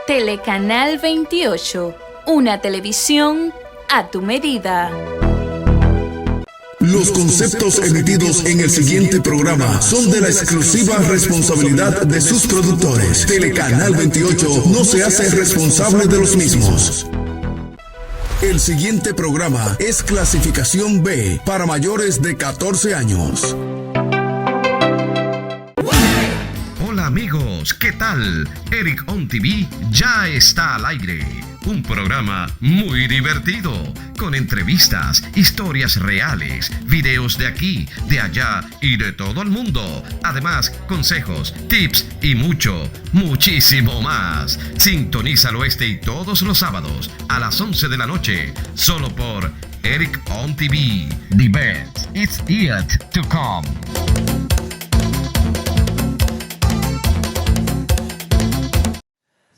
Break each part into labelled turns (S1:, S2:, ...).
S1: Telecanal 28, una televisión a tu medida.
S2: Los conceptos emitidos en el siguiente programa son de la exclusiva responsabilidad de sus productores. Telecanal 28 no se hace responsable de los mismos. El siguiente programa es clasificación B para mayores de 14 años.
S3: Hola amigos, ¿qué tal? Eric On TV ya está al aire. Un programa muy divertido, con entrevistas, historias reales, videos de aquí, de allá y de todo el mundo. Además, consejos, tips y muchísimo más. Sintonízalo este y todos los sábados a las 11 de la noche, solo por Eric On TV. The best is yet to come.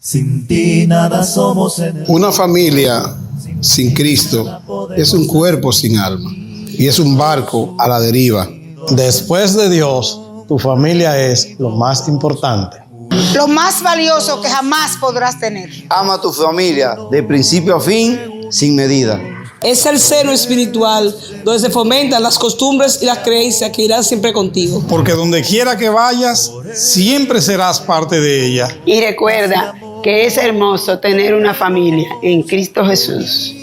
S4: Sin ti nada somos.
S5: Una familia sin Cristo es un cuerpo sin alma y es un barco a la deriva.
S6: Después de Dios, tu familia es lo más importante.
S7: Lo más valioso que jamás podrás tener.
S8: Ama a tu familia de principio a fin, sin medida.
S9: Es el seno espiritual donde se fomentan las costumbres y las creencias que irán siempre contigo.
S6: Porque donde quiera que vayas, siempre serás parte de ella.
S10: Y recuerda que es hermoso tener una familia en Cristo Jesús.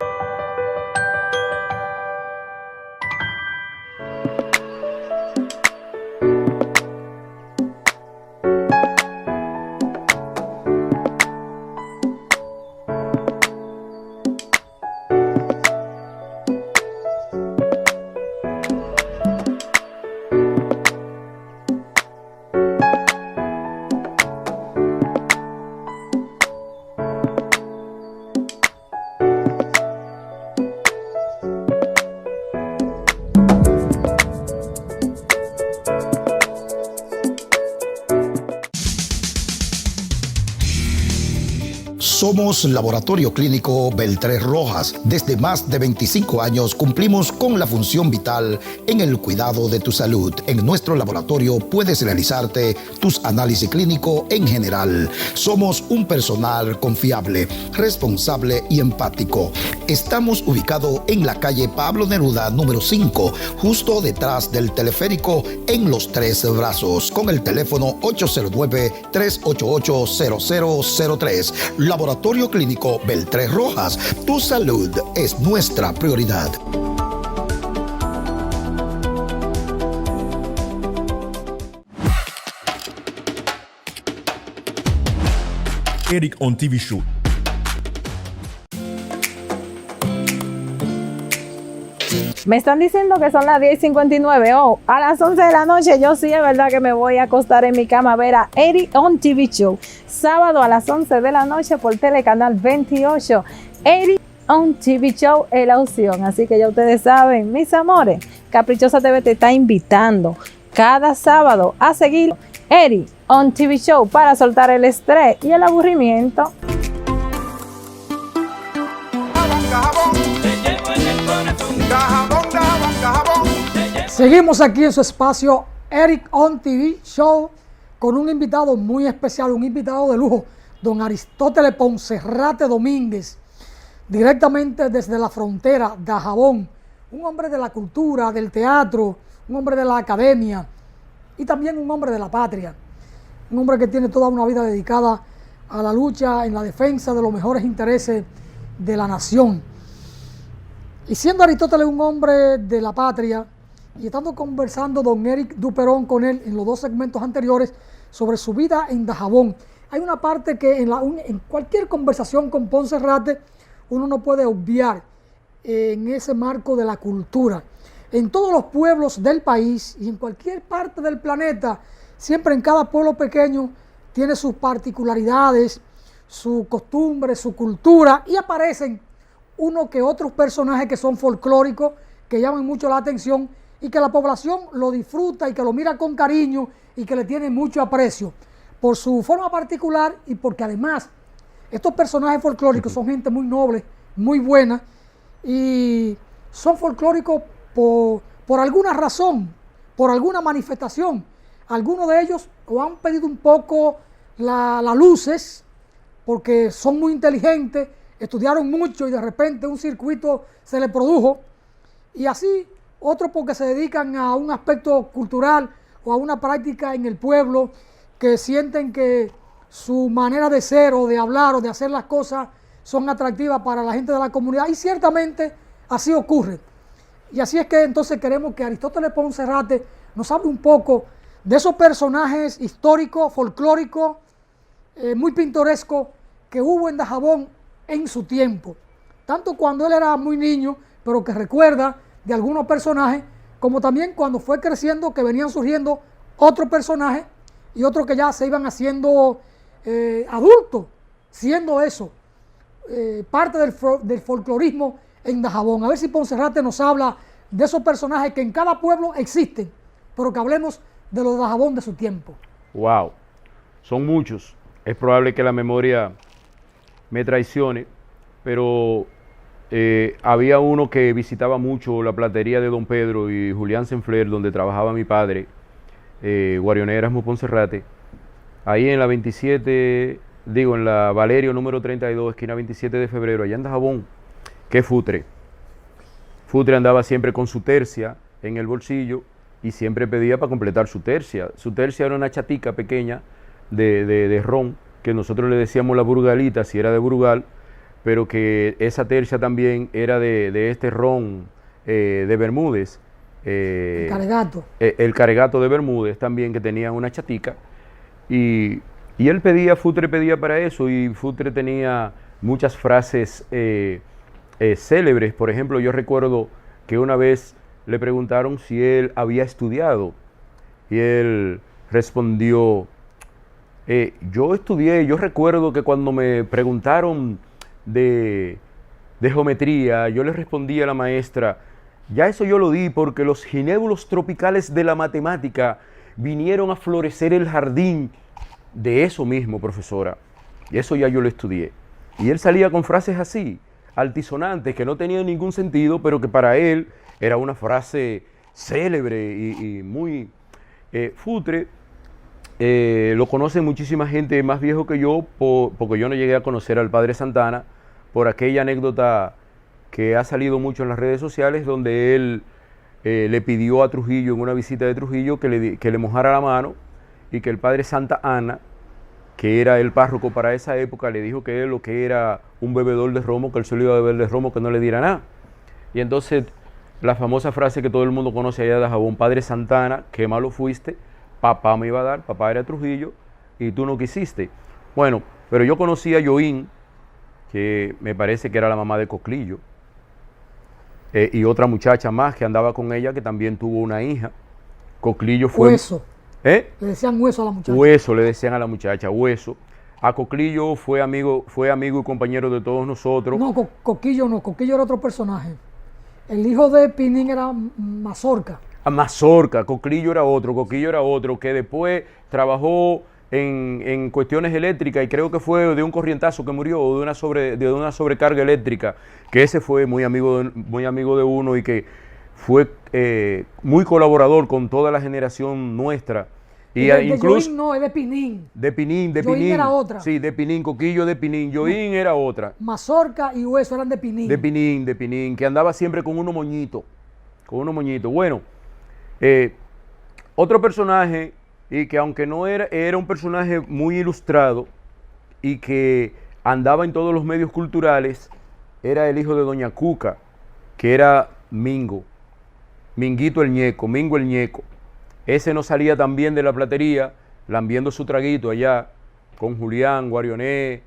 S11: Somos Laboratorio Clínico Beltrés Rojas. Desde más de 25 años cumplimos con la función vital en el cuidado de tu salud. En nuestro laboratorio puedes realizarte tus análisis clínicos en general. Somos un personal confiable, responsable y empático. Estamos ubicados en la calle Pablo Neruda, número 5, justo detrás del teleférico en Los Tres Brazos, con el teléfono 809-388-0003. Laboratorio Clínico Beltrés Rojas, tu salud es nuestra prioridad.
S12: Eric On TV Show.
S13: Me están diciendo que son las 10:59. Oh, a las 11 de la noche yo sí es verdad que me voy a acostar en mi cama a ver a Eric On TV Show. Sábado a las 11 de la noche por Telecanal 28. Eric On TV Show es la opción. Así que ya ustedes saben, mis amores, Caprichosa TV te está invitando cada sábado a seguir Eric On TV Show para soltar el estrés y el aburrimiento.
S14: Seguimos aquí en su espacio Eric On TV Show con un invitado muy especial, un invitado de lujo, don Aristóteles Ponserrate Domínguez, directamente desde la frontera de Dajabón, un hombre de la cultura, del teatro, un hombre de la academia y también un hombre de la patria, un hombre que tiene toda una vida dedicada a la lucha en la defensa de los mejores intereses de la nación. Y siendo Aristóteles un hombre de la patria, y estando conversando don Eric Duperón con él en los dos segmentos anteriores sobre su vida en Dajabón, hay una parte que en cualquier conversación con Ponserrate uno no puede obviar en ese marco de la cultura. En todos los pueblos del país y en cualquier parte del planeta, siempre en cada pueblo pequeño tiene sus particularidades, sus costumbres, su cultura, y aparecen uno que otros personajes que son folclóricos, que llaman mucho la atención y que la población lo disfruta y que lo mira con cariño y que le tiene mucho aprecio por su forma particular y porque además estos personajes folclóricos son gente muy noble, muy buena y son folclóricos por alguna razón, por alguna manifestación. Algunos de ellos o han pedido un poco las luces porque son muy inteligentes, estudiaron mucho y de repente un circuito se les produjo. Y así, otros porque se dedican a un aspecto cultural o a una práctica en el pueblo, que sienten que su manera de ser o de hablar o de hacer las cosas son atractivas para la gente de la comunidad, y ciertamente así ocurre. Y así es que entonces queremos que Aristóteles Ponserrate nos hable un poco de esos personajes históricos, folclóricos, muy pintorescos que hubo en Dajabón en su tiempo, tanto cuando él era muy niño, pero que recuerda de algunos personajes, como también cuando fue creciendo, que venían surgiendo otros personajes y otros que ya se iban haciendo adultos, siendo eso parte del folclorismo en Dajabón. A ver si Ponserrate nos habla de esos personajes que en cada pueblo existen, pero que hablemos de los de Dajabón de su tiempo.
S15: Wow, son muchos. Es probable que la memoria me traicione, pero había uno que visitaba mucho la platería de Don Pedro y Julián Senfler, donde trabajaba mi padre, Guarioné Erasmo Ponserrate. Ahí en la 27, en la Valerio número 32, esquina 27 de febrero, allá en Dajabón. ¿Qué Futre? Futre andaba siempre con su tercia en el bolsillo y siempre pedía para completar su tercia. Su tercia era una chatica pequeña de ron, que nosotros le decíamos la burgalita, si era de Brugal, pero que esa tercia también era de este ron de Bermúdez.
S14: El Caregato.
S15: El Caregato de Bermúdez también, que tenía una chatica. Y él pedía, Futre pedía para eso, y Futre tenía muchas frases célebres. Por ejemplo, yo recuerdo que una vez le preguntaron si él había estudiado, y él respondió, yo estudié. Yo recuerdo que cuando me preguntaron de geometría, yo le respondí a la maestra, ya eso yo lo di porque los ginébulos tropicales de la matemática vinieron a florecer el jardín de eso mismo, profesora. Y eso ya yo lo estudié. Y él salía con frases así, altisonantes, que no tenían ningún sentido, pero que para él era una frase célebre y muy... Futre lo conoce muchísima gente más viejo que yo, porque yo no llegué a conocer al padre Santana, por aquella anécdota que ha salido mucho en las redes sociales, donde él le pidió a Trujillo, en una visita de Trujillo, que le mojara la mano, y que el padre Santa Ana, que era el párroco para esa época, le dijo que él lo que era un bebedor de romo, que él solo iba a beber de romo, que no le diera nada. Y entonces la famosa frase que todo el mundo conoce allá de Dajabón, padre Santana, qué malo fuiste, papá me iba a dar, papá era Trujillo, y tú no quisiste. Bueno, pero yo conocí a Yoín, que me parece que era la mamá de Coclillo, y otra muchacha más que andaba con ella, que también tuvo una hija. Coclillo fue...
S14: Hueso. Le decían Hueso a la muchacha.
S15: Hueso le decían a la muchacha, Hueso. A Coclillo fue amigo y compañero de todos nosotros.
S14: No, Coquillo no, Coquillo era otro personaje. El hijo de Pinín era Mazorca.
S15: A Mazorca, Coclillo era otro, que después trabajó en cuestiones eléctricas, y creo que fue de un corrientazo que murió, o de una sobrecarga eléctrica, que ese fue muy amigo de uno, y que fue muy colaborador con toda la generación nuestra. Y incluso
S14: Yoín no, es de Pinín.
S15: De Pinín.
S14: Yoín era otra.
S15: Sí, de Pinín, Coquillo de Pinín. Yoín era otra.
S14: Mazorca y Hueso eran de Pinín.
S15: De Pinín, que andaba siempre con unos moñitos. Bueno, otro personaje, y que aunque no era un personaje muy ilustrado y que andaba en todos los medios culturales, era el hijo de Doña Cuca, que era Mingo. Minguito el Ñeco, Mingo el Ñeco. Ese no salía también de la platería, lambiendo su traguito allá, con Julián, Guarioné,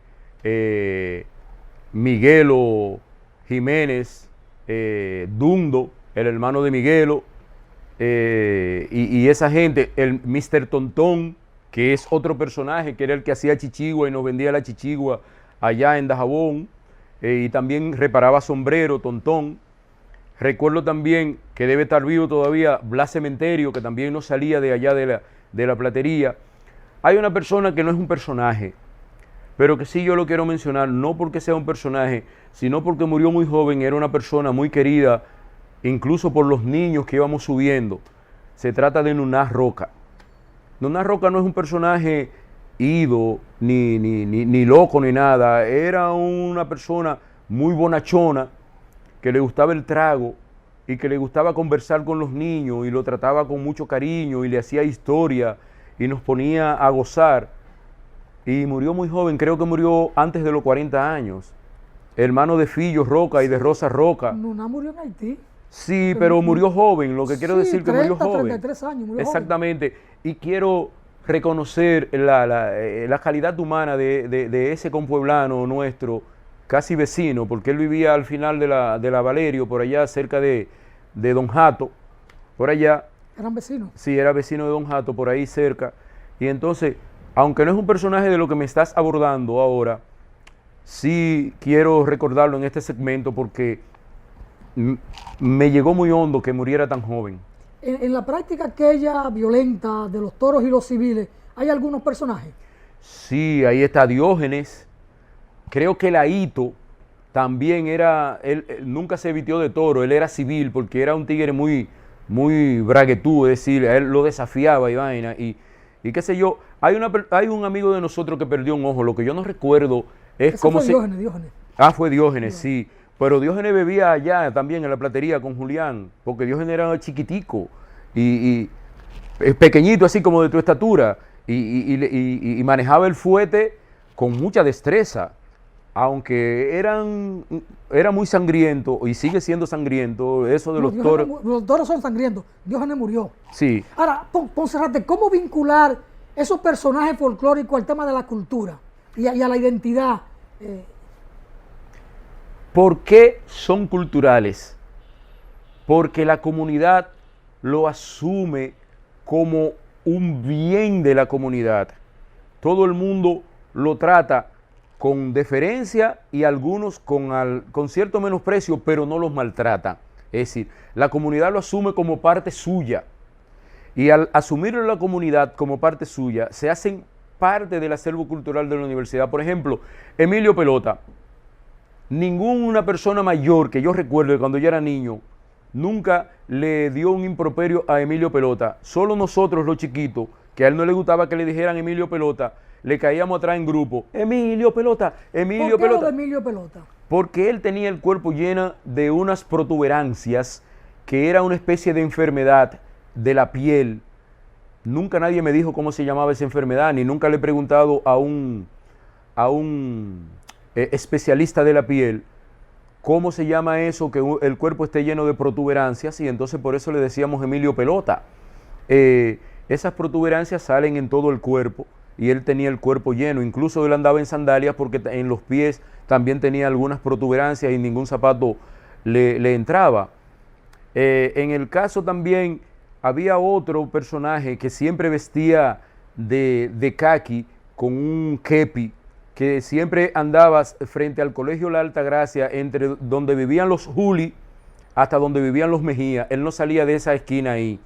S15: Miguelo Jiménez, Dundo, el hermano de Miguelo, y esa gente, el Mr. Tontón, que es otro personaje, que era el que hacía chichigua y nos vendía la chichigua allá en Dajabón, y también reparaba sombrero, Tontón. Recuerdo también que debe estar vivo todavía Blas Cementerio, que también no salía de allá de la platería. Hay una persona que no es un personaje, pero que sí yo lo quiero mencionar, no porque sea un personaje, sino porque murió muy joven, era una persona muy querida, incluso por los niños que íbamos subiendo. Se trata de Nuná Roca. Don Juan Roca no es un personaje ido, ni loco, ni nada. Era una persona muy bonachona, que le gustaba el trago y que le gustaba conversar con los niños y lo trataba con mucho cariño y le hacía historia y nos ponía a gozar. Y murió muy joven, creo que murió antes de los 40 años. Hermano de Fillo Roca y de Rosa Roca.
S14: Nuna murió en Haití.
S15: Sí, pero murió joven, lo que quiero decir que murió joven.
S14: 33 años, murió
S15: exactamente. Joven. Y quiero reconocer la calidad humana de ese compueblano nuestro, casi vecino, porque él vivía al final de la Valerio, por allá cerca de Don Jato, por allá.
S14: ¿Eran vecinos?
S15: Sí, era vecino de Don Jato, por ahí cerca. Y entonces, aunque no es un personaje de lo que me estás abordando ahora, sí quiero recordarlo en este segmento porque me llegó muy hondo que muriera tan joven.
S14: En la práctica aquella violenta de los toros y los civiles, ¿hay algunos personajes? Sí,
S15: ahí está Diógenes. Creo que Laíto también era, él nunca se vistió de toro, él era civil porque era un tigre muy braguetú, es decir, a él lo desafiaba y vaina, y qué sé yo. Hay un amigo de nosotros que perdió un ojo, lo que yo no recuerdo es cómo se...
S14: Diógenes.
S15: Fue Diógenes, sí. Pero Diógenes bebía allá también en la platería con Julián, porque Diógenes era chiquitico y pequeñito, así como de tu estatura, y manejaba el fuete con mucha destreza. Aunque era muy sangriento y sigue siendo sangriento, eso de los toros.
S14: Los toros son sangrientos. Diógenes murió.
S15: Sí.
S14: Ahora, Poncerrate, ¿cómo vincular esos personajes folclóricos al tema de la cultura y a la identidad?
S15: ¿Por qué son culturales? Porque la comunidad lo asume como un bien de la comunidad. Todo el mundo lo trata con deferencia y algunos con cierto menosprecio, pero no los maltrata. Es decir, la comunidad lo asume como parte suya. Y al asumirlo la comunidad como parte suya, se hacen parte del acervo cultural de la universidad. Por ejemplo, Emilio Pelota. Ninguna persona mayor que yo recuerde cuando yo era niño nunca le dio un improperio a Emilio Pelota. Solo nosotros, los chiquitos, que a él no le gustaba que le dijeran Emilio Pelota, le caíamos atrás en grupo. Emilio Pelota, Emilio Pelota.
S14: ¿Por qué Emilio Pelota?
S15: Porque él tenía el cuerpo lleno de unas protuberancias que era una especie de enfermedad de la piel. Nunca nadie me dijo cómo se llamaba esa enfermedad, ni nunca le he preguntado a un especialista de la piel cómo se llama eso, que el cuerpo esté lleno de protuberancias, y entonces por eso le decíamos Emilio Pelota. Esas protuberancias salen en todo el cuerpo y él tenía el cuerpo lleno, incluso él andaba en sandalias porque en los pies también tenía algunas protuberancias y ningún zapato le entraba. En el caso también había otro personaje que siempre vestía de caqui con un kepi, que siempre andaba frente al Colegio La Altagracia, entre donde vivían los Juli hasta donde vivían los Mejía. Él no salía de esa esquina ahí.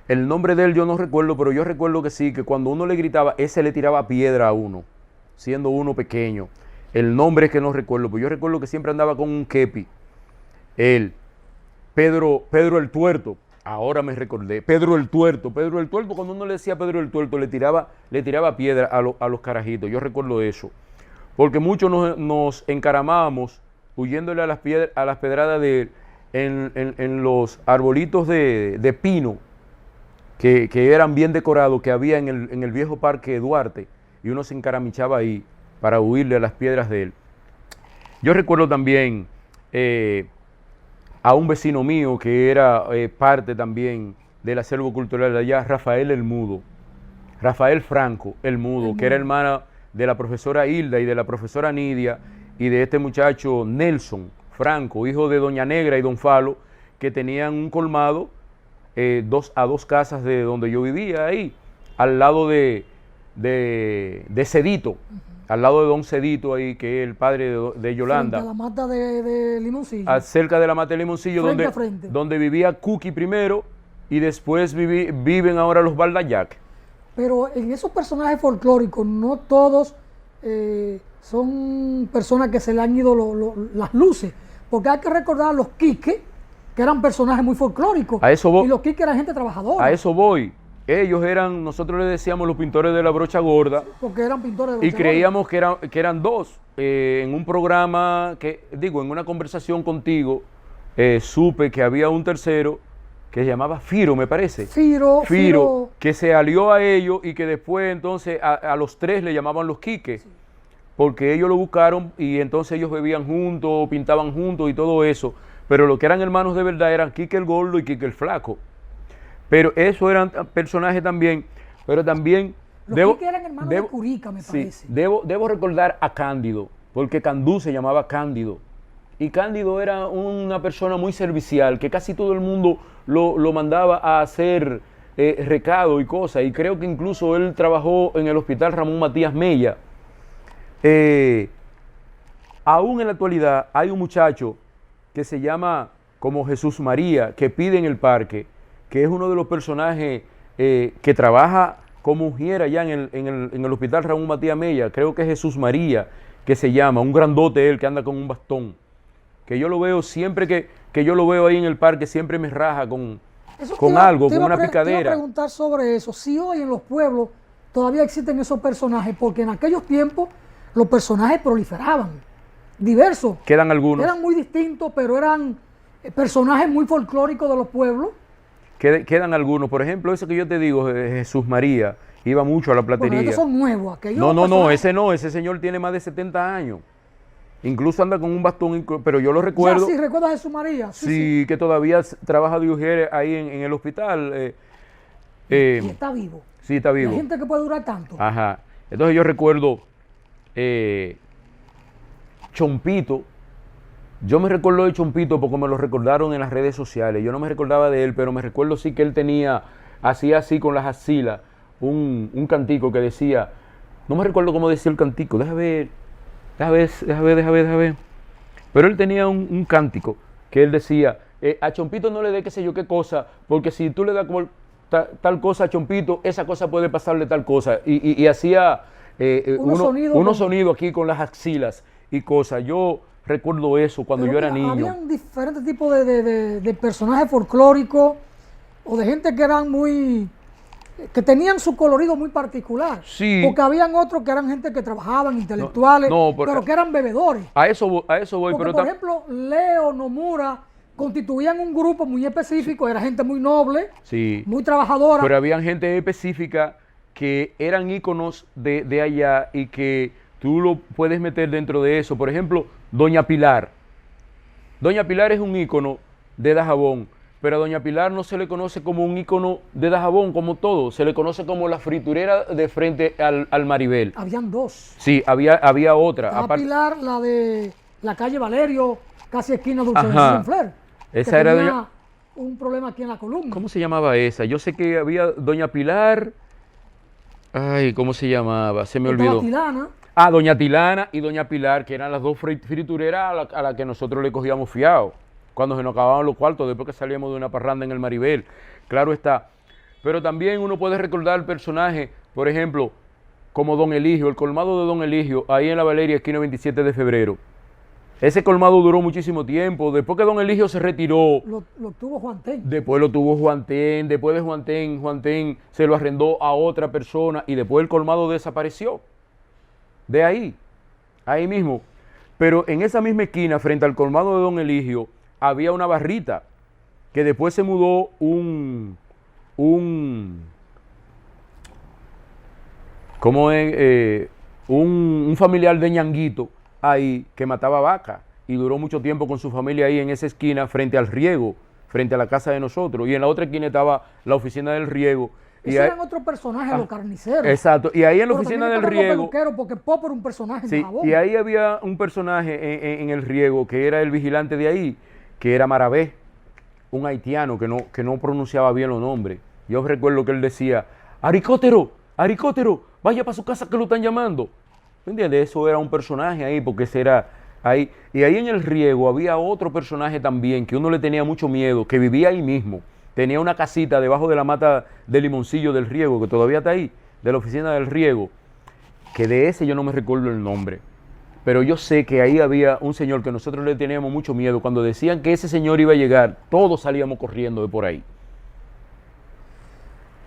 S15: El nombre de él yo no recuerdo, pero yo recuerdo que sí, que cuando uno le gritaba, ese le tiraba piedra a uno, siendo uno pequeño. El nombre es que no recuerdo, pero yo recuerdo que siempre andaba con un kepi. Él, Pedro el Tuerto, ahora me recordé, Pedro el Tuerto, cuando uno le decía Pedro el Tuerto, le tiraba piedra a los carajitos. Yo recuerdo eso, porque muchos nos encaramábamos huyéndole a las pedradas en los arbolitos de pino, que eran bien decorados, que había en el viejo parque Duarte, y uno se encaramichaba ahí para huirle a las piedras de él. Yo recuerdo también a un vecino mío que era parte también del acervo cultural de allá, Rafael Franco el Mudo, que era hermana de la profesora Hilda y de la profesora Nidia y de este muchacho Nelson Franco, hijo de doña Negra y don Falo, que tenían un colmado a dos casas de donde yo vivía, ahí, al lado de Cedito, al lado de don Cedito ahí, que es el padre de Yolanda.
S14: Frente a la mata de Limoncillo.
S15: Cerca de la mata de Limoncillo, donde vivía Cookie primero y después viven ahora los Baldayac.
S14: Pero en esos personajes folclóricos no todos son personas que se le han ido las luces, porque hay que recordar a los Quique, que eran personajes muy folclóricos.
S15: A eso voy.
S14: Y los Quique eran gente trabajadora.
S15: A eso voy. Ellos eran, nosotros les decíamos los pintores de la brocha gorda.
S14: Porque eran pintores de brocha
S15: y creíamos que eran dos. En un programa, en una conversación contigo, supe que había un tercero que se llamaba Firo, me parece. Firo, que se alió a ellos y que después entonces a los tres le llamaban los Quiques, porque ellos lo buscaron y entonces ellos bebían juntos, pintaban juntos y todo eso, pero lo que eran hermanos de verdad eran Quique el Gordo y Quique el Flaco. Pero eso eran personajes también, pero también...
S14: Los Quique eran hermanos de Curica, me parece.
S15: Sí, debo recordar a Cándido, porque Candú se llamaba Cándido. Y Cándido era una persona muy servicial, que casi todo el mundo lo mandaba a hacer recado y cosas. Y creo que incluso él trabajó en el Hospital Ramón Matías Mella. Aún en la actualidad hay un muchacho que se llama como Jesús María, que pide en el parque, que es uno de los personajes que trabaja como ujier allá en el Hospital Ramón Matías Mella. Creo que es Jesús María, que se llama, un grandote él que anda con un bastón. Que yo lo veo siempre que yo lo veo ahí en el parque, siempre me raja con algo, con una picadera.
S14: Te iba a preguntar sobre eso. Si hoy en los pueblos todavía existen esos personajes, porque en aquellos tiempos los personajes proliferaban, diversos.
S15: Quedan algunos.
S14: Eran muy distintos, pero eran personajes muy folclóricos de los pueblos.
S15: Quedan algunos. Por ejemplo, ese que yo te digo, Jesús María, iba mucho a la platería.
S14: Bueno, estos son nuevos.
S15: Ese señor tiene más de 70 años. Incluso anda con un bastón, pero yo lo recuerdo.
S14: Sí, ¿recuerdas a Jesús María?
S15: Sí, que todavía trabaja de ujier ahí en el hospital.
S14: Y está vivo.
S15: Sí, está vivo.
S14: Hay gente que puede durar tanto.
S15: Ajá. Entonces yo recuerdo Chompito. Yo me recuerdo de Chompito porque me lo recordaron en las redes sociales. Yo no me recordaba de él, pero me recuerdo sí que él hacía así con las axilas, un cantico que decía, no me recuerdo cómo decía el cantico, déjame ver. Pero él tenía un cántico que él decía, a Chompito no le dé qué sé yo qué cosa, porque si tú le das como tal cosa a Chompito, esa cosa puede pasarle tal cosa. Y hacía unos sonidos aquí con las axilas y cosas. Yo recuerdo eso cuando yo era niño.
S14: Habían diferentes tipos de personajes folclóricos o de gente que eran que tenían su colorido muy particular.
S15: Sí.
S14: Porque habían otros que eran gente que trabajaban, intelectuales, pero que eran bebedores.
S15: A eso voy.
S14: Porque,
S15: pero
S14: por ejemplo, Leo, Nomura constituían un grupo muy específico, era gente muy noble,
S15: sí,
S14: muy trabajadora.
S15: Pero habían gente específica que eran íconos de allá y que tú lo puedes meter dentro de eso. Por ejemplo, Doña Pilar. Doña Pilar es un ícono de Dajabón, pero a Doña Pilar no se le conoce como un ícono de Dajabón como todo, se le conoce como la friturera de frente al Maribel.
S14: Habían dos.
S15: Sí, había otra.
S14: Estaba Pilar, la de la calle Valerio, casi esquina Dulce de Flair.
S15: Esa era
S14: tenía un problema aquí en la columna.
S15: ¿Cómo se llamaba esa? Yo sé que había Doña Pilar. Ay, ¿cómo se llamaba? Se me olvidó.
S14: Tilana.
S15: Doña Tilana y Doña Pilar, que eran las dos fritureras a la que nosotros le cogíamos fiado cuando se nos acababan los cuartos, después que salíamos de una parranda en el Maribel. Claro está. Pero también uno puede recordar personajes, por ejemplo, como Don Eligio, el colmado de Don Eligio, ahí en la Valeria, esquina 27 de febrero. Ese colmado duró muchísimo tiempo. Después que Don Eligio se retiró.
S14: Lo tuvo Juan Ten.
S15: Después lo tuvo Juan Ten. Después de Juan Ten se lo arrendó a otra persona y después el colmado desapareció. De ahí mismo. Pero en esa misma esquina, frente al colmado de Don Eligio, había una barrita que después se mudó un familiar de Ñanguito ahí que mataba vaca y duró mucho tiempo con su familia ahí en esa esquina frente al riego, frente a la casa de nosotros, y en la otra esquina estaba la oficina del riego.
S14: Esos eran otros personajes, los carniceros.
S15: Exacto, y ahí en la oficina del riego,
S14: porque Pop era un personaje
S15: sí, y ahí había un personaje en el riego que era el vigilante de ahí, que era Marabé, un haitiano que no pronunciaba bien los nombres. Yo recuerdo que él decía, Aricótero, vaya para su casa que lo están llamando. ¿Me entiendes? Eso era un personaje ahí, porque ese era ahí. Y ahí en el riego había otro personaje también, que uno le tenía mucho miedo, que vivía ahí mismo. Tenía una casita debajo de la mata de limoncillo del riego, que todavía está ahí, de la oficina del riego, que de ese yo no me recuerdo el nombre. Pero yo sé que ahí había un señor que nosotros le teníamos mucho miedo. Cuando decían que ese señor iba a llegar, todos salíamos corriendo de por ahí.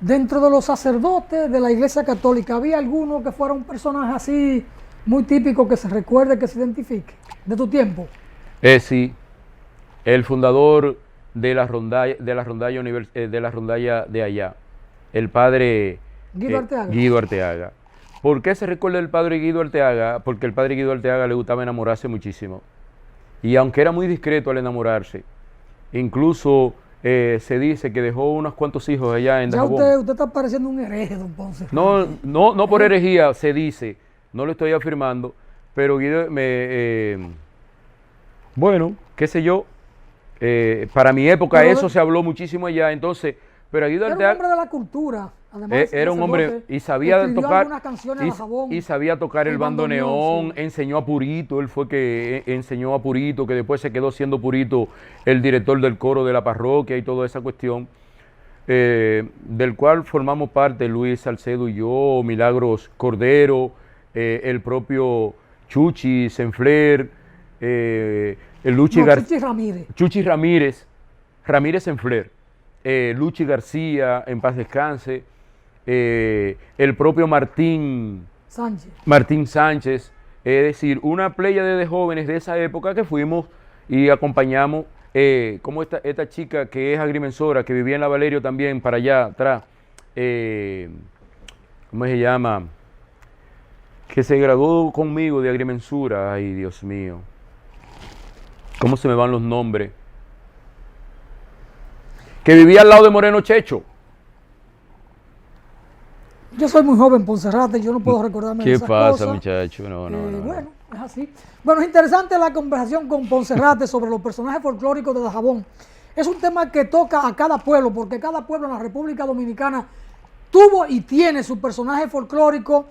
S14: Dentro de los sacerdotes de la Iglesia Católica, ¿había alguno que fuera un personaje así muy típico que se recuerde, que se identifique de tu tiempo?
S15: Sí, el fundador de la rondalla de allá, el padre Guido Arteaga. ¿Por qué se recuerda el padre Guido Arteaga? Porque el padre Guido Arteaga le gustaba enamorarse muchísimo. Y aunque era muy discreto al enamorarse, incluso se dice que dejó unos cuantos hijos allá en Dajabón.
S14: Usted está pareciendo un hereje, don Ponce.
S15: No por herejía, se dice, no lo estoy afirmando, pero Guido bueno, qué sé yo, para mi época eso se habló muchísimo allá, entonces, pero Guido Arteaga...
S14: Era un hombre de la cultura, además.
S15: Era un hombre y sabía tocar,
S14: y
S15: sabía tocar el bandoneón, enseñó a Purito, él fue que enseñó a Purito, que después se quedó siendo Purito el director del coro de la parroquia y toda esa cuestión, del cual formamos parte Luis Salcedo y yo, Milagros Cordero, el propio Chuchi Senfler, Chuchi Ramírez Senfler, Luchi García, en paz descanse, el propio Martín Sánchez, es decir, una pléyade de jóvenes de esa época que fuimos y acompañamos, como esta chica que es agrimensora, que vivía en la Valerio también, para allá atrás, ¿cómo se llama? Que se graduó conmigo de agrimensura, ay Dios mío, ¿cómo se me van los nombres? Que vivía al lado de Moreno Checho.
S14: Yo soy muy joven, Ponserrate, yo no puedo recordarme de esas cosas.
S15: ¿Qué pasa, muchacho? No.
S14: Bueno, es así. Bueno, es interesante la conversación con Ponserrate sobre los personajes folclóricos de Dajabón. Es un tema que toca a cada pueblo, porque cada pueblo en la República Dominicana tuvo y tiene su personaje folclórico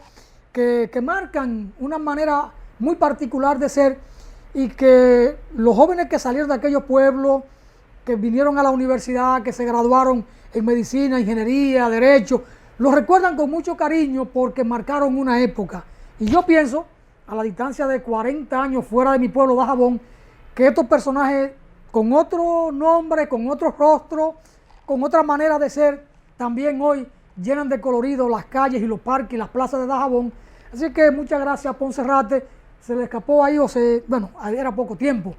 S14: que marcan una manera muy particular de ser, y que los jóvenes que salieron de aquellos pueblos, que vinieron a la universidad, que se graduaron en medicina, ingeniería, derecho, los recuerdan con mucho cariño porque marcaron una época. Y yo pienso, a la distancia de 40 años fuera de mi pueblo, Dajabón, que estos personajes con otro nombre, con otro rostro, con otra manera de ser, también hoy llenan de colorido las calles y los parques y las plazas de Dajabón. Así que muchas gracias, Ponserrate. Se le escapó ahí, bueno, era poco tiempo,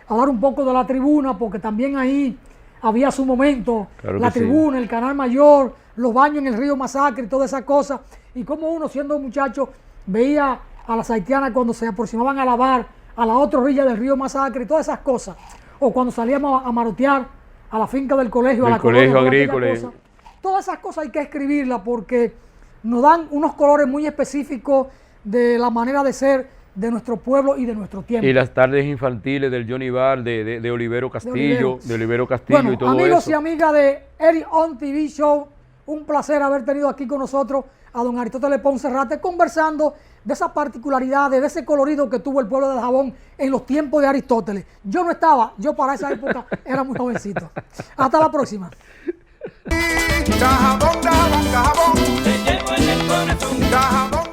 S14: a dar un poco de la tribuna, porque también ahí había su momento, claro, la tribuna, sí. El Canal Mayor, los baños en el río Masacre y todas esas cosas, y como uno siendo muchacho veía a las haitianas cuando se aproximaban a lavar a la otra orilla del río Masacre y todas esas cosas, o cuando salíamos a marotear a la finca del colegio, a la
S15: colegio agrícola.
S14: Todas esas cosas hay que escribirlas porque nos dan unos colores muy específicos de la manera de ser de nuestro pueblo y de nuestro tiempo.
S15: Y las tardes infantiles del Johnny Bar, de Olivero Castillo, bueno,
S14: y todo amigos eso. Y amigas de Eric On TV Show, un placer haber tenido aquí con nosotros a don Aristóteles Ponserrate conversando de esas particularidades, de ese colorido que tuvo el pueblo de Dajabón en los tiempos de Aristóteles. Yo no estaba, yo para esa época era muy jovencito. Hasta la próxima.
S16: Dajabón, Dajabón, Dajabón, te llevo en el corazón. Dajabón.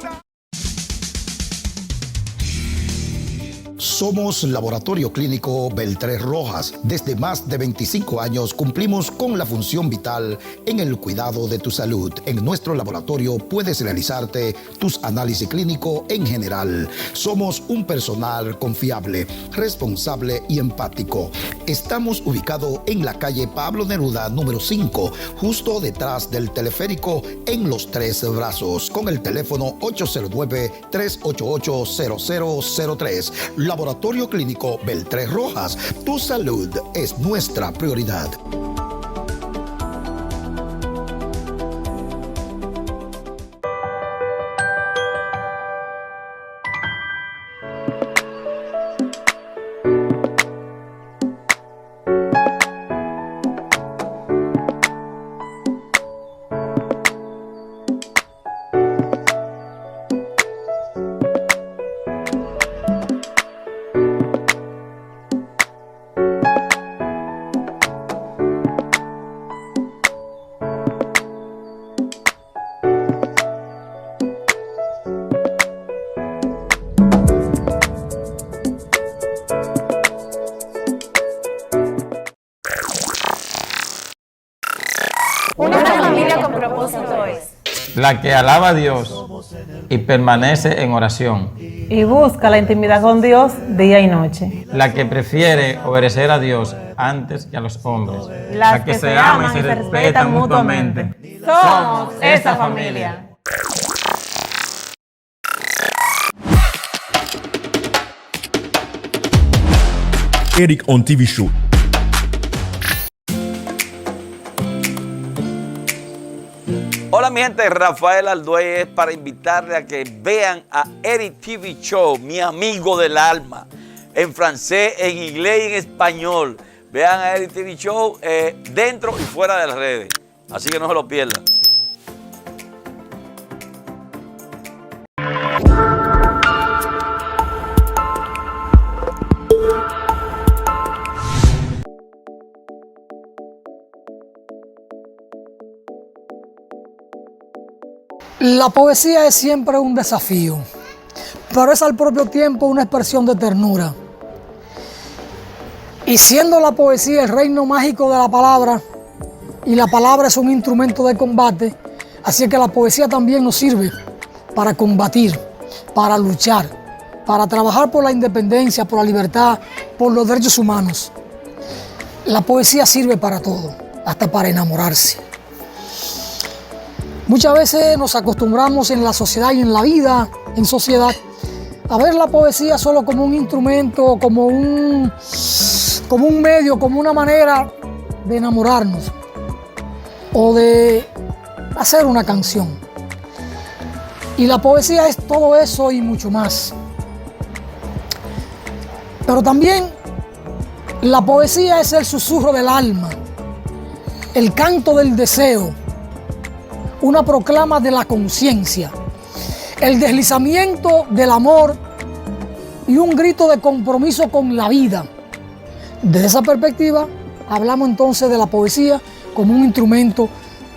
S11: Somos Laboratorio Clínico Beltrés Rojas. Desde más de 25 años cumplimos con la función vital en el cuidado de tu salud. En nuestro laboratorio puedes realizarte tus análisis clínicos en general. Somos un personal confiable, responsable y empático. Estamos ubicados en la calle Pablo Neruda, número 5, justo detrás del teleférico en Los Tres Brazos, con el teléfono 809-388-0003. Laboratorio Clínico Beltrés Rojas, tu salud es nuestra prioridad.
S17: La que alaba a Dios y permanece en oración.
S13: Y busca la intimidad con Dios día y noche.
S17: La que prefiere obedecer a Dios antes que a los hombres.
S13: La que se aman y se respetan mutuamente. Somos esa familia.
S12: Eric on TV Show.
S18: Hola mi gente, Rafael Alduey es para invitarle a que vean a Eric TV Show, mi amigo del alma, en francés, en inglés y en español. Vean a Eric TV Show dentro y fuera de las redes, así que no se lo pierdan.
S14: La poesía es siempre un desafío, pero es al propio tiempo una expresión de ternura. Y siendo la poesía el reino mágico de la palabra, y la palabra es un instrumento de combate, así que la poesía también nos sirve para combatir, para luchar, para trabajar por la independencia, por la libertad, por los derechos humanos. La poesía sirve para todo, hasta para enamorarse. Muchas veces nos acostumbramos en la sociedad y en la vida, en sociedad, a ver la poesía solo como un instrumento, como un medio, como una manera de enamorarnos o de hacer una canción. Y la poesía es todo eso y mucho más. Pero también la poesía es el susurro del alma, el canto del deseo, una proclama de la conciencia, el deslizamiento del amor y un grito de compromiso con la vida. Desde esa perspectiva, hablamos entonces de la poesía como un instrumento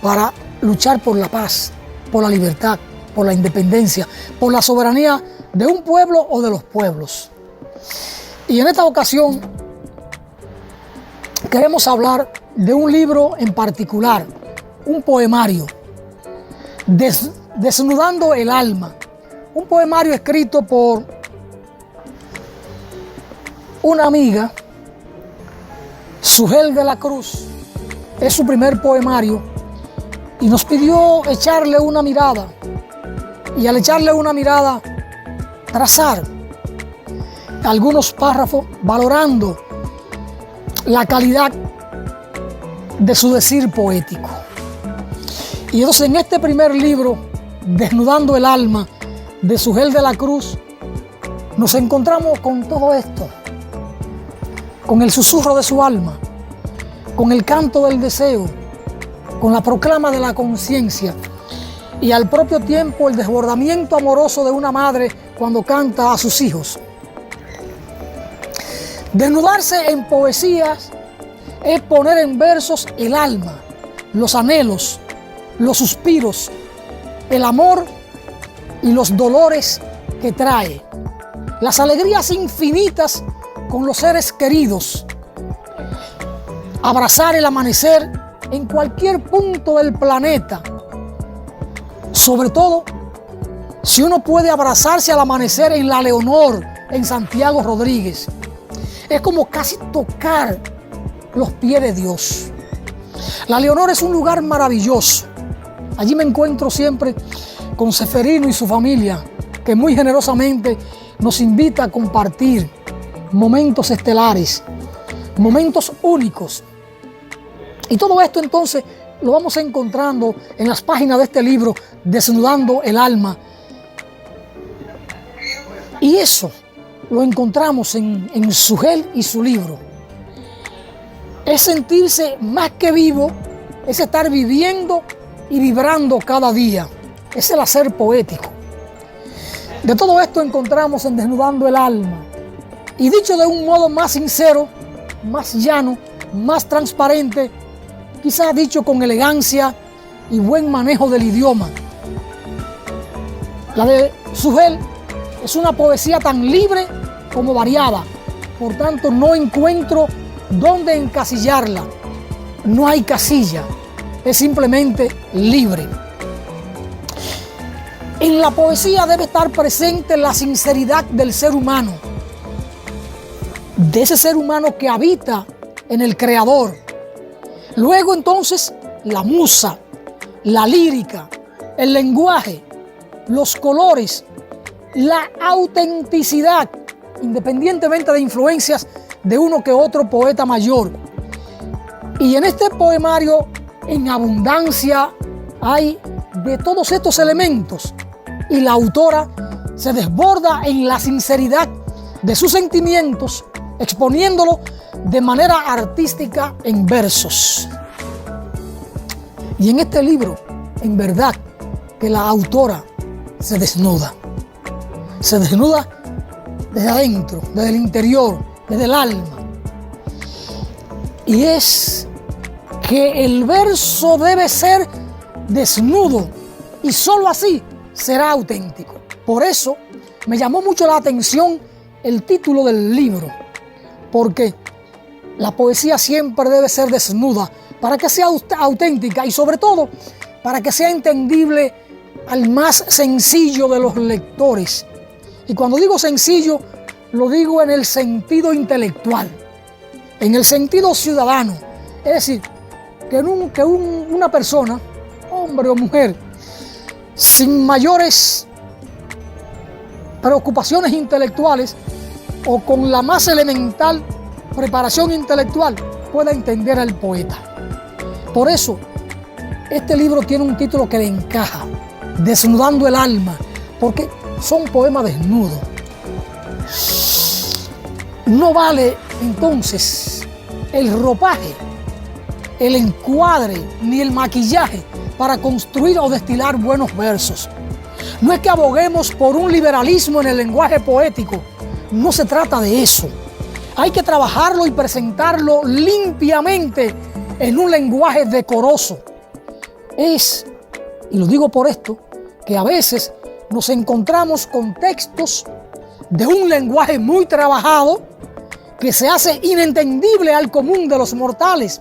S14: para luchar por la paz, por la libertad, por la independencia, por la soberanía de un pueblo o de los pueblos. Y en esta ocasión queremos hablar de un libro en particular, un poemario, Desnudando el alma, un poemario escrito por una amiga, Sugel de la Cruz. Es su primer poemario y nos pidió echarle una mirada, y al echarle una mirada, trazar algunos párrafos valorando la calidad de su decir poético. Y entonces en este primer libro, Desnudando el alma, de Sugel de la Cruz, nos encontramos con todo esto, con el susurro de su alma, con el canto del deseo, con la proclama de la conciencia y al propio tiempo el desbordamiento amoroso de una madre cuando canta a sus hijos. Desnudarse en poesías es poner en versos el alma, los anhelos, los suspiros, el amor y los dolores que trae, las alegrías infinitas con los seres queridos, abrazar el amanecer en cualquier punto del planeta, sobre todo si uno puede abrazarse al amanecer en La Leonor, en Santiago Rodríguez. Es como casi tocar los pies de Dios. La Leonor es un lugar maravilloso. Allí me encuentro siempre con Seferino y su familia, que muy generosamente nos invita a compartir momentos estelares, momentos únicos. Y todo esto entonces lo vamos encontrando en las páginas de este libro, Desnudando el alma. Y eso lo encontramos en Sugel y su libro. Es sentirse más que vivo, es estar viviendo y vibrando cada día. Es el hacer poético. De todo esto encontramos en Desnudando el alma. Y dicho de un modo más sincero, más llano, más transparente, quizás dicho con elegancia y buen manejo del idioma. La de Sugel es una poesía tan libre como variada. Por tanto, no encuentro dónde encasillarla. No hay casilla. Es simplemente libre. En la poesía debe estar presente la sinceridad del ser humano, de ese ser humano que habita en el Creador. Luego entonces la musa, la lírica, el lenguaje, los colores, la autenticidad, independientemente de influencias de uno que otro poeta mayor. Y en este poemario en abundancia hay de todos estos elementos, y la autora se desborda en la sinceridad de sus sentimientos, exponiéndolo de manera artística en versos. Y en este libro, en verdad, que la autora se desnuda desde adentro, desde el interior, desde el alma. Y es que el verso debe ser desnudo y sólo así será auténtico. Por eso me llamó mucho la atención el título del libro, porque la poesía siempre debe ser desnuda para que sea auténtica y sobre todo para que sea entendible al más sencillo de los lectores. Y cuando digo sencillo, lo digo en el sentido intelectual, en el sentido ciudadano. Es decir, que una persona, hombre o mujer, sin mayores preocupaciones intelectuales o con la más elemental preparación intelectual, pueda entender al poeta. Por eso, este libro tiene un título que le encaja, Desnudando el alma, porque son poemas desnudos. No vale entonces el ropaje, el encuadre ni el maquillaje para construir o destilar buenos versos. No es que aboguemos por un liberalismo en el lenguaje poético, no se trata de eso. Hay que trabajarlo y presentarlo limpiamente en un lenguaje decoroso. Y lo digo por esto, que a veces nos encontramos con textos de un lenguaje muy trabajado que se hace inentendible al común de los mortales.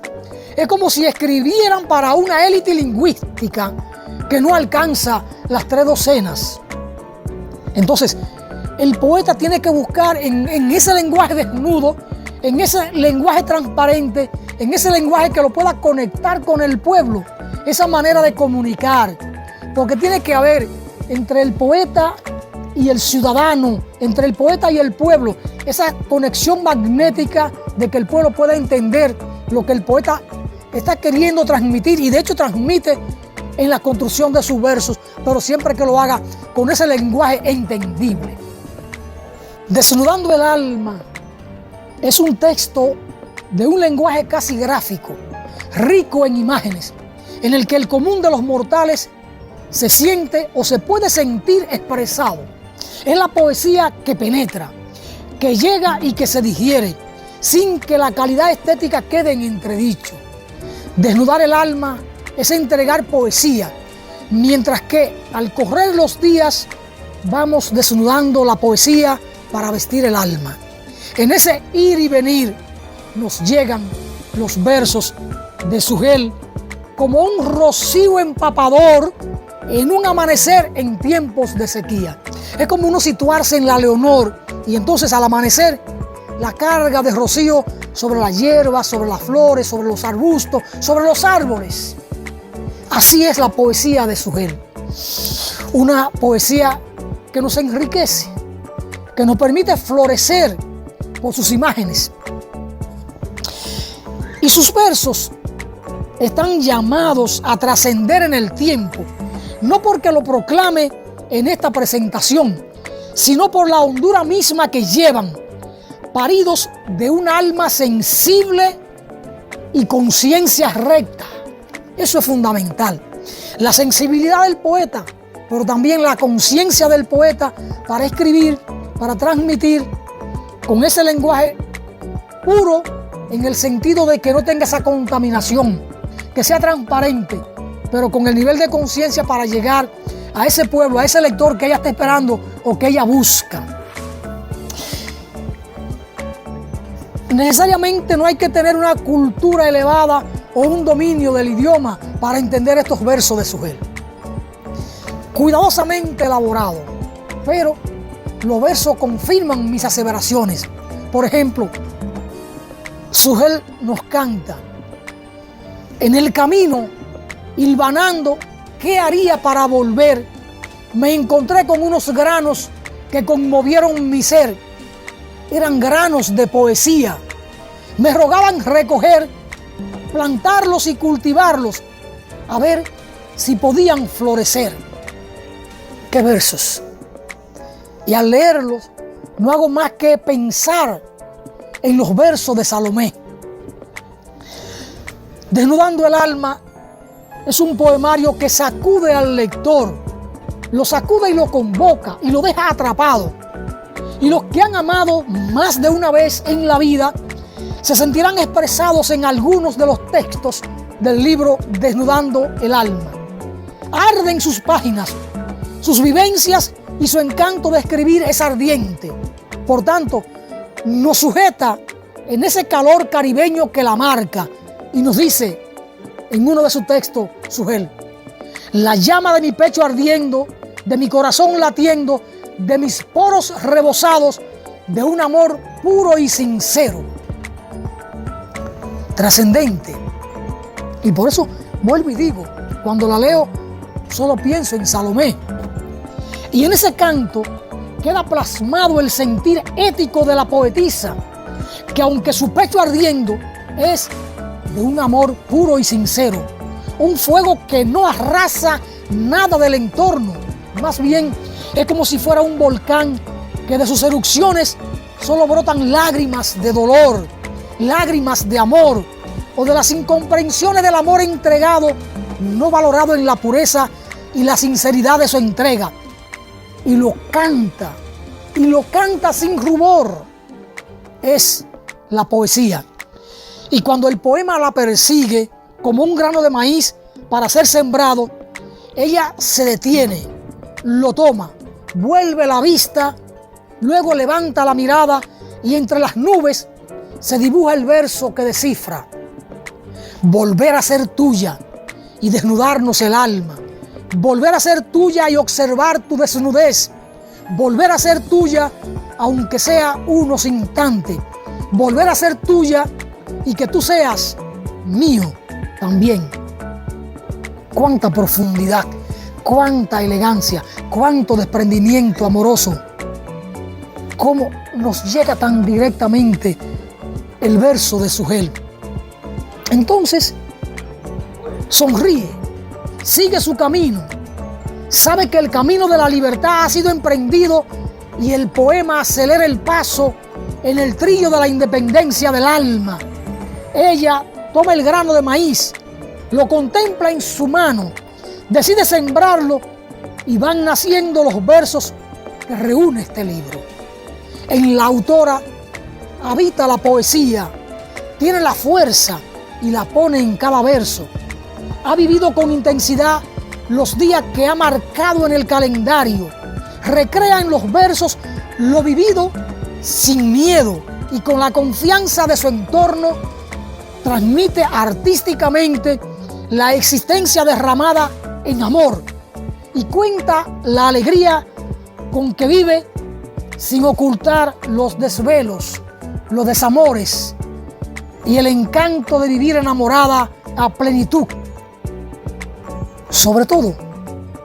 S14: Es como si escribieran para una élite lingüística que no alcanza las 3 docenas. Entonces, el poeta tiene que buscar en ese lenguaje desnudo, en ese lenguaje transparente, en ese lenguaje que lo pueda conectar con el pueblo, esa manera de comunicar, porque tiene que haber entre el poeta y el ciudadano, entre el poeta y el pueblo, esa conexión magnética de que el pueblo pueda entender lo que el poeta está queriendo transmitir, y de hecho transmite en la construcción de sus versos, pero siempre que lo haga con ese lenguaje entendible. Desnudando el alma es un texto de un lenguaje casi gráfico, rico en imágenes, en el que el común de los mortales se siente o se puede sentir expresado. Es la poesía que penetra, que llega y que se digiere, sin que la calidad estética quede en entredicho. Desnudar el alma es entregar poesía, mientras que al correr los días vamos desnudando la poesía para vestir el alma. En ese ir y venir nos llegan los versos de Sugel como un rocío empapador en un amanecer en tiempos de sequía. Es como uno situarse en la Leonor y entonces al amanecer la carga de rocío sobre la hierba, sobre las flores, sobre los arbustos, sobre los árboles. Así es la poesía de Sugel. Una poesía que nos enriquece, que nos permite florecer por sus imágenes. Y sus versos están llamados a trascender en el tiempo, no porque lo proclame en esta presentación, sino por la hondura misma que llevan, paridos de un alma sensible y conciencia recta. Eso es fundamental. La sensibilidad del poeta, pero también la conciencia del poeta para escribir, para transmitir con ese lenguaje puro, en el sentido de que no tenga esa contaminación, que sea transparente, pero con el nivel de conciencia para llegar a ese pueblo, a ese lector que ella está esperando o que ella busca. Necesariamente no hay que tener una cultura elevada o un dominio del idioma para entender estos versos de Sugel. cuidadosamente elaborado, pero los versos confirman mis aseveraciones. Por ejemplo, Sugel nos canta: en el camino, hilvanando qué haría para volver, me encontré con unos granos que conmovieron mi ser. Eran granos de poesía. Me rogaban recoger, plantarlos y cultivarlos, a ver si podían florecer. ¡Qué versos! Y al leerlos, no hago más que pensar en los versos de Salomé. Desnudando el alma es un poemario que sacude al lector, lo sacude y lo convoca y lo deja atrapado. Y los que han amado más de una vez en la vida se sentirán expresados en algunos de los textos del libro Desnudando el alma. Arden sus páginas, sus vivencias y su encanto de escribir es ardiente. Por tanto, nos sujeta en ese calor caribeño que la marca y nos dice en uno de sus textos, Sugel: la llama de mi pecho ardiendo, de mi corazón latiendo, de mis poros rebosados de un amor puro y sincero. Trascendente. Y por eso vuelvo y digo, cuando la leo solo pienso en Salomé. Y en ese canto queda plasmado el sentir ético de la poetisa, que aunque su pecho ardiendo es de un amor puro y sincero, un fuego que no arrasa nada del entorno, más bien es como si fuera un volcán que de sus erupciones solo brotan lágrimas de dolor, lágrimas de amor o de las incomprensiones del amor entregado, no valorado en la pureza y la sinceridad de su entrega. Y lo canta sin rubor. Es la poesía. Y cuando el poema la persigue como un grano de maíz para ser sembrado, ella se detiene, lo toma, vuelve la vista, luego levanta la mirada y entre las nubes se dibuja el verso que descifra: volver a ser tuya y desnudarnos el alma, volver a ser tuya y observar tu desnudez, volver a ser tuya aunque sea unos instantes, volver a ser tuya y que tú seas mío también. Cuánta profundidad, cuánta elegancia, cuánto desprendimiento amoroso. Cómo nos llega tan directamente el verso de Sugel. Entonces, sonríe, sigue su camino, sabe que el camino de la libertad ha sido emprendido y el poema acelera el paso en el trillo de la independencia del alma. Ella toma el grano de maíz, lo contempla en su mano, decide sembrarlo y van naciendo los versos que reúne este libro. En la autora habita la poesía, tiene la fuerza y la pone en cada verso. Ha vivido con intensidad los días que ha marcado en el calendario. Recrea en los versos lo vivido sin miedo y con la confianza de su entorno transmite artísticamente la existencia derramada en amor y cuenta la alegría con que vive sin ocultar los desvelos, los desamores y el encanto de vivir enamorada a plenitud. Sobre todo,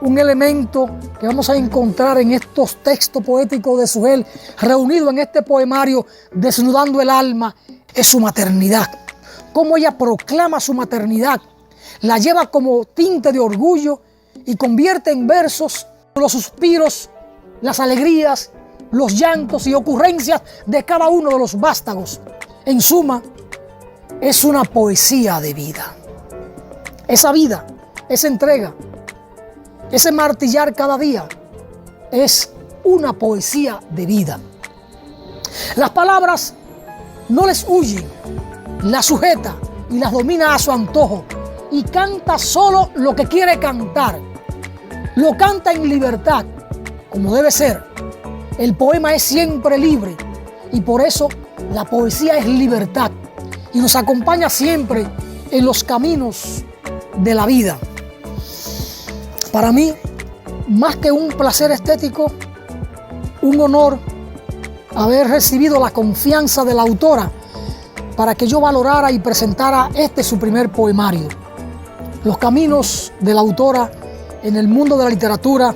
S14: un elemento que vamos a encontrar en estos textos poéticos de Sugel, reunido en este poemario Desnudando el alma, es su maternidad. Cómo ella proclama su maternidad, la lleva como tinte de orgullo y convierte en versos los suspiros, las alegrías, los llantos y ocurrencias de cada uno de los vástagos. En suma, es una poesía de vida. Esa vida, esa entrega, ese martillar cada día, es una poesía de vida. Las palabras no les huyen, las sujeta y las domina a su antojo y canta solo lo que quiere cantar. Lo canta en libertad, como debe ser. El poema es siempre libre y por eso la poesía es libertad y nos acompaña siempre en los caminos de la vida. Para mí, más que un placer estético, un honor haber recibido la confianza de la autora para que yo valorara y presentara su primer poemario. Los caminos de la autora en el mundo de la literatura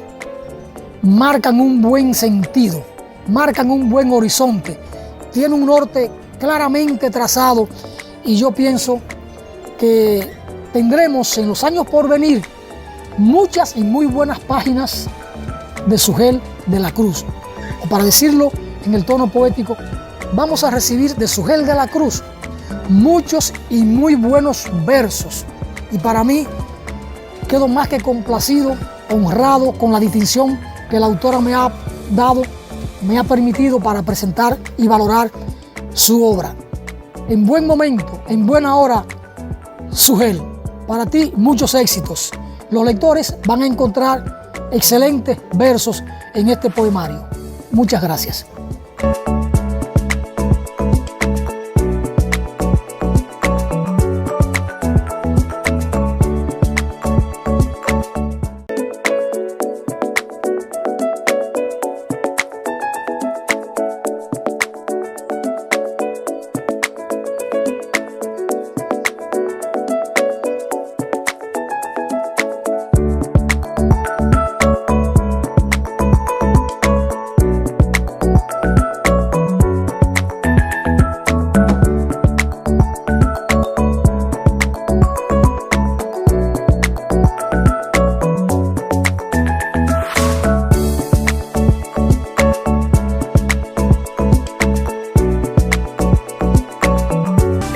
S14: marcan un buen sentido, marcan un buen horizonte, tiene un norte claramente trazado y yo pienso que tendremos en los años por venir muchas y muy buenas páginas de Sugel de la Cruz. O para decirlo en el tono poético, vamos a recibir de Sugel de la Cruz muchos y muy buenos versos. Y para mí quedo más que complacido, honrado con la distinción que la autora me ha dado, me ha permitido para presentar y valorar su obra. En buen momento, en buena hora, Sugel, para ti muchos éxitos. Los lectores van a encontrar excelentes versos en este poemario. Muchas gracias.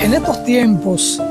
S14: En estos tiempos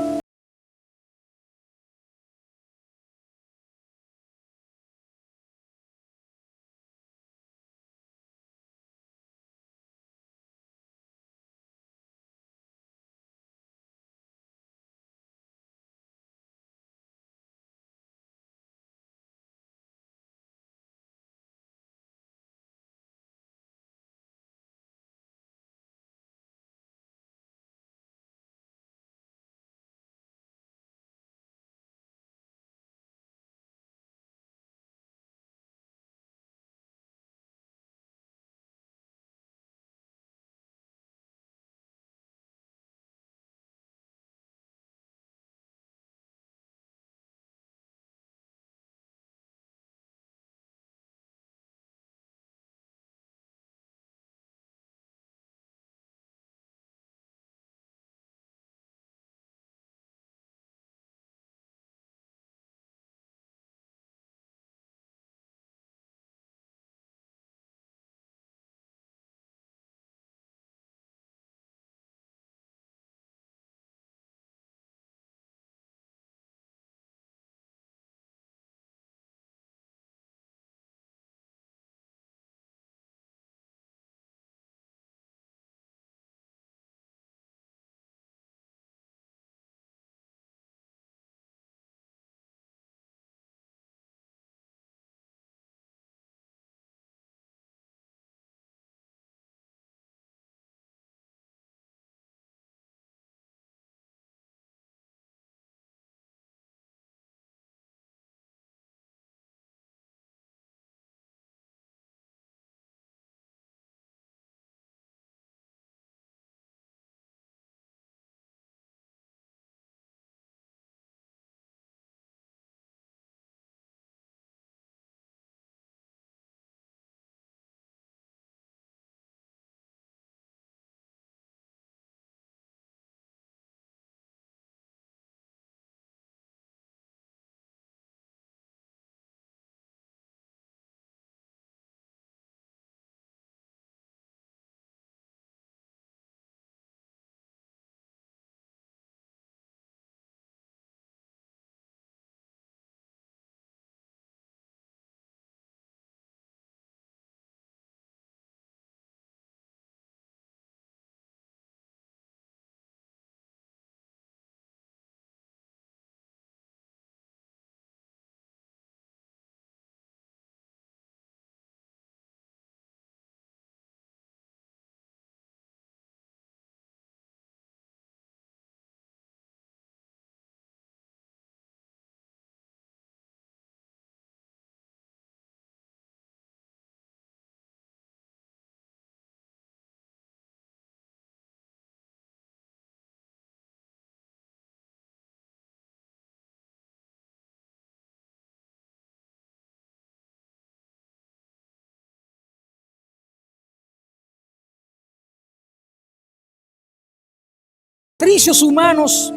S14: patricios humanos,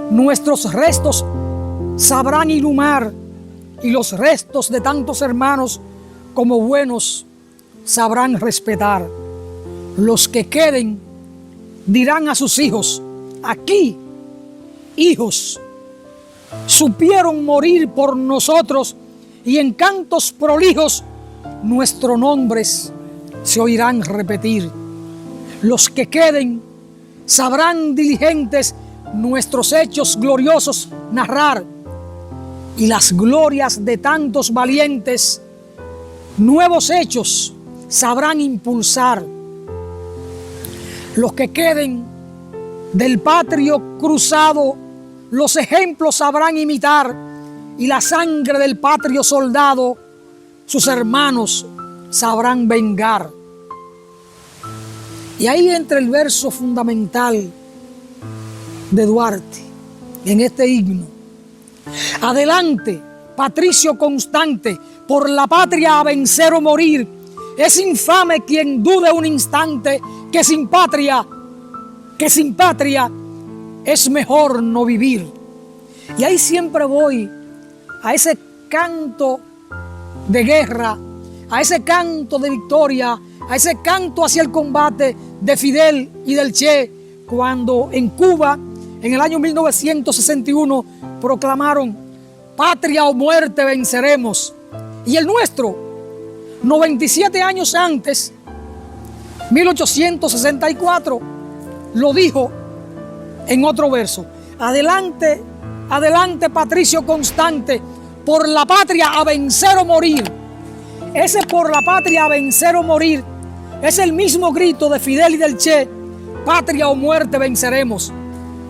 S14: nuestros restos sabrán inhumar, y los restos de tantos hermanos como buenos sabrán respetar. Los que queden dirán a sus hijos: aquí, hijos, supieron morir por nosotros, y en cantos prolijos nuestros nombres se oirán repetir. Los que queden sabrán diligentes nuestros hechos gloriosos narrar, y las glorias de tantos valientes nuevos hechos sabrán impulsar. Los que queden del patrio cruzado los ejemplos sabrán imitar, y la sangre del patrio soldado sus hermanos sabrán vengar. Y ahí entra el verso fundamental de Duarte en este himno. Adelante, patricio constante, por la patria a vencer o morir. Es infame quien dude un instante que sin patria es mejor no vivir. Y ahí siempre voy a ese canto de guerra, a ese canto de victoria, a ese canto hacia el combate de Fidel y del Che, cuando en Cuba, en el año 1961, proclamaron: patria o muerte venceremos. Y el nuestro, 97 años antes, 1864, lo dijo en otro verso: adelante, adelante, patricio constante, por la patria a vencer o morir. Ese por la patria a vencer o morir es el mismo grito de Fidel y del Che: patria o muerte venceremos.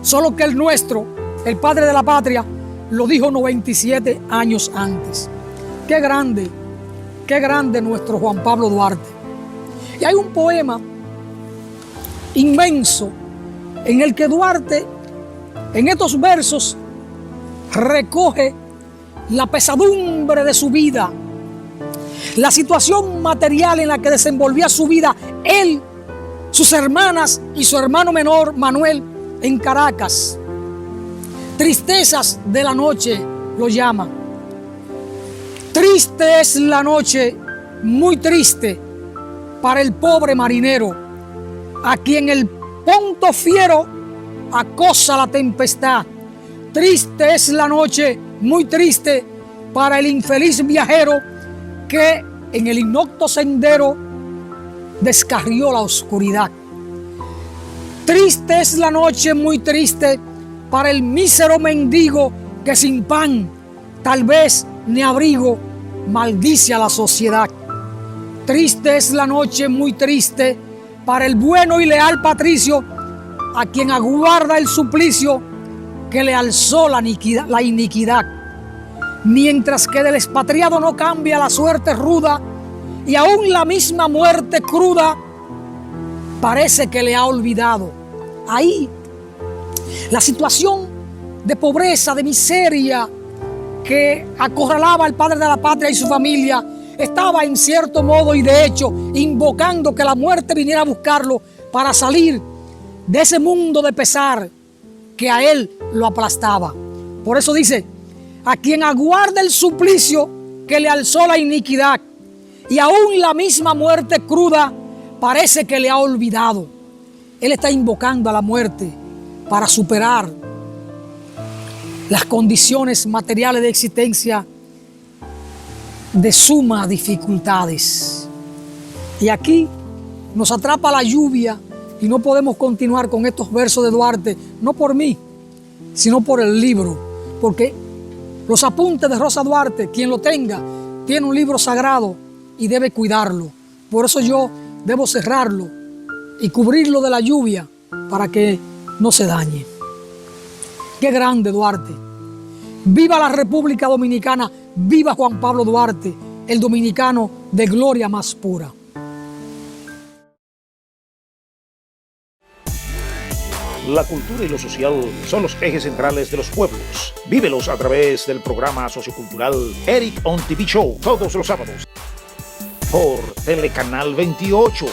S14: Solo que el nuestro, el padre de la patria, lo dijo 97 años antes. Qué grande nuestro Juan Pablo Duarte. Y hay un poema inmenso en el que Duarte, en estos versos, recoge la pesadumbre de su vida, la situación material en la que desenvolvía su vida él, sus hermanas y su hermano menor Manuel en Caracas. Tristezas de la noche lo llama. Triste es la noche, muy triste para el pobre marinero, a quien el ponto fiero acosa la tempestad. Triste es la noche, muy triste para el infeliz viajero que en el inhóspito sendero descarrió la oscuridad. Triste es la noche, muy triste para el mísero mendigo que sin pan, tal vez ni abrigo, maldice a la sociedad. Triste es la noche, muy triste para el bueno y leal patricio, a quien aguarda el suplicio que le alzó la iniquidad. Mientras que del expatriado no cambia la suerte ruda, y aún la misma muerte cruda parece que le ha olvidado. Ahí, la situación de pobreza, de miseria que acorralaba al padre de la patria y su familia, estaba en cierto modo y de hecho invocando que la muerte viniera a buscarlo para salir de ese mundo de pesar que a él lo aplastaba. Por eso dice: a quien aguarda el suplicio que le alzó la iniquidad, y aún la misma muerte cruda parece que le ha olvidado. Él está invocando a la muerte para superar las condiciones materiales de existencia de sumas dificultades. Y aquí nos atrapa la lluvia y no podemos continuar con estos versos de Duarte, no por mí, sino por el libro, porque los apuntes de Rosa Duarte, quien lo tenga, tiene un libro sagrado y debe cuidarlo. Por eso yo debo cerrarlo y cubrirlo de la lluvia para que no se dañe. Qué grande Duarte. Viva la República Dominicana, viva Juan Pablo Duarte, el dominicano de gloria más pura.
S19: La cultura y lo social son los ejes centrales de los pueblos. Vívelos a través del programa sociocultural Eric on TV Show, todos los sábados por Telecanal 28.